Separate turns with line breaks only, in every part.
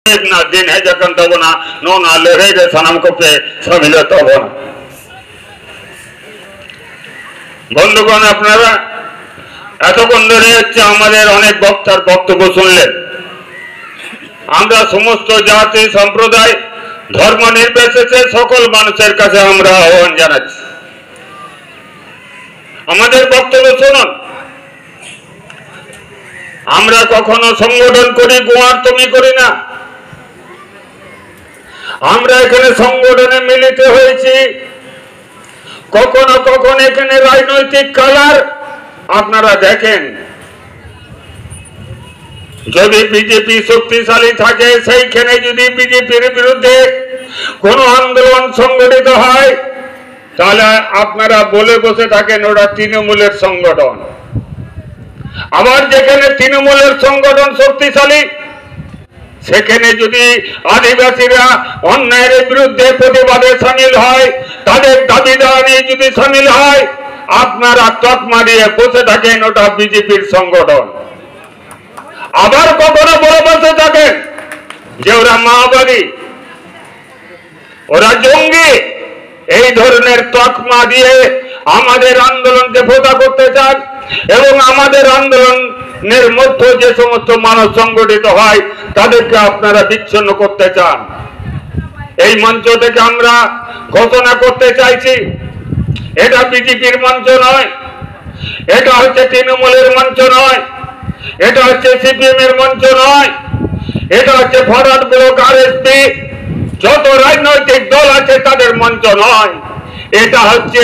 ना दिन है जखन तब ना नो ना लेहे गे सनम को पे समिल तब ना বন্ধুগণ আপনারা এতক্ষণ ধরে হচ্ছে আমাদের অনেক বক্তার বক্তব্য শুনলেন। আমরা সমস্ত জাতি সম্প্রদায় ধর্ম নির্বিশেষে সকল মানুষের কাছে আমরা আহ্বান জানাচ্ছি, আমাদের বক্তব্য শুনুন। আমরা কখনো সংগঠন করি গোয়ার্তমি করি না, আমরা এখানে সংগঠনে মিলিত হয়েছি। কখনো কখনো এখানে রাজনৈতিক কালার আপনারা দেখেন, যদি বিজেপি শক্তিশালী থাকে সেইখানে যদি বিজেপির বিরুদ্ধে কোন আন্দোলন সংগঠিত হয় তাহলে আপনারা বলে বসে থাকেন ওরা তৃণমূলের সংগঠন। আবার যেখানে তৃণমূলের সংগঠন শক্তিশালী সেখানে যদি আদিবাসীরা অন্যায়ের বিরুদ্ধে প্রতিবাদে সামিল হয়, তাদের দাবি দাওয়া নিয়ে যদি সামিল হয়, আপনারা তকমা দিয়ে বসে থাকেন ওটা বিজেপির সংগঠন। আবার কখনো বলে বসে থাকেন যে ওরা মাওবাদী, ওরা জঙ্গি, এই ধরনের তকমা দিয়ে আমাদের আন্দোলনকে ভোটা করতে চান এবং আমাদের আন্দোলনের মধ্যে যে সমস্ত মানুষ সংগঠিত হয় তাদেরকে আপনারা বিচ্ছিন্ন করতে চান। এই মঞ্চ থেকে আমরা ঘোষণা করতে চাইছি, এটা বিজেপির মঞ্চ নয়, এটা হচ্ছে তৃণমূলের মঞ্চ নয়, এটা হচ্ছে সিপিএম এর মঞ্চ নয়, এটা হচ্ছে ফরওয়ার্ড ব্লক আরএসপি যত রাজনৈতিক দল আছে তাদের মঞ্চ নয়, এটা হচ্ছে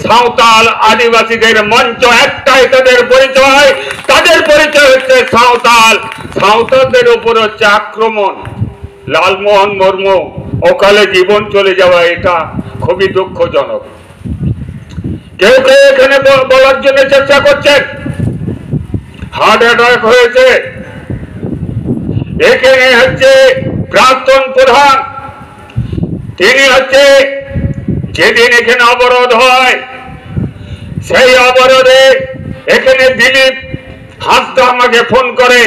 সাঁওতাল আদিবাসীদের মঞ্চ। একটাই তাদের পরিচয়, তাদের পরিচয় হচ্ছে সাঁওতাল। সাঁওতালদের উপর হচ্ছে আক্রমণ। লালমোহন মুর্মু অকালে জীবন চলে যাওয়া এটা খুবই দুঃখজনক। কেউ কেউ এখানে বলার জন্য চেষ্টা করছেন হার্ট অ্যাটাক হয়েছে, এখানে হচ্ছে প্রাক্তন প্রধান, তিনি হচ্ছে যেদিন এখানে অবরোধ হয় সেই অবরোধে এখানে দিলীপ হাসদা আমাকে ফোন করে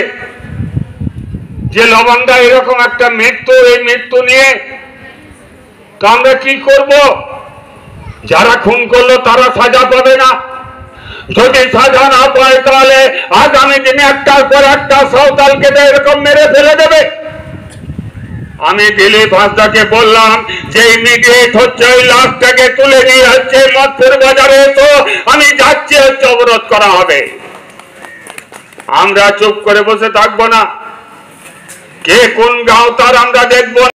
যে লবণদা এরকম একটা মৃত্যু, এই মৃত্যু নিয়ে তো আমরা কি করব? যারা খুন করলো তারা সাজা পাবে না, যদি সাজা না পায় তাহলে আগামী দিনে একটার পর একটা সাঁওতালকে এরকম মেরে ফেলে দেবে। আমি দিলীপ হাসদাকে বললাম যে ইমিডিয়েট হচ্ছে ওই লাশটাকে তুলে নিয়ে হচ্ছে মদপুর বাজারে, তো আমি যাচ্ছি, হচ্ছে অবরোধ করা হবে। আমরা চুপ করে বসে থাকবো না। কে কোন গাঁও তার আমরা দেখবো,